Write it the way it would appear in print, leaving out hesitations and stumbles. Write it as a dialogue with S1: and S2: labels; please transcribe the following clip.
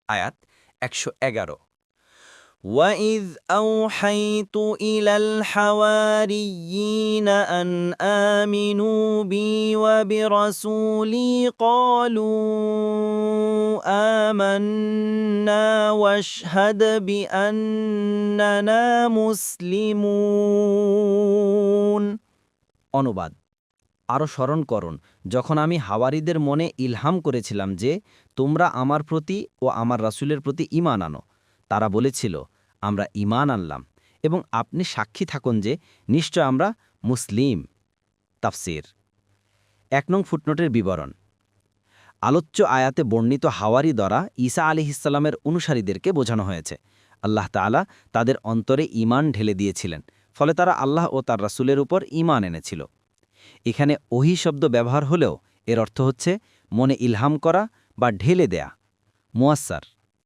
S1: আয়াত ১১১। وَإِذْ أَوْحَيْتُ إِلَى الْحَوَارِيِّينَ أَنْ آمِنُوا بِي وَبِرَسُولِي قَالُوا آمَنَّا وَاشْهَدْ بِأَنَّنَا মুসলিমুন। অনুবাদ: আরও স্মরণ করুন যখন আমি হাওয়ারীদের মনে ইলহাম করেছিলাম যে তোমরা আমার প্রতি ও আমার রাসূলের প্রতি ঈমান আনো। তারা বলেছিল, আমরা ঈমান আনলাম, এবং আপনি সাক্ষী থাকুন যে নিশ্চয় আমরা মুসলিম। তাফসীর। ১ নং ফুটনোটের বিবরণ। আলোচ্য আয়াতে বর্ণিত হাওয়ারী দ্বারা ঈসা আলাইহিসসালামের অনুসারীদেরকে বোঝানো হয়েছে। আল্লাহ তাআলা তাদের অন্তরে ঈমান ঢেলে দিয়েছিলেন, ফলে তারা আল্লাহ ও তার রাসূলের উপর ঈমান এনেছিল। এখানে ওহী শব্দ ব্যবহার হলেও এর অর্থ হচ্ছে মনে ইলহাম করা বা ঢেলে দেয়া। মুয়াস্সার।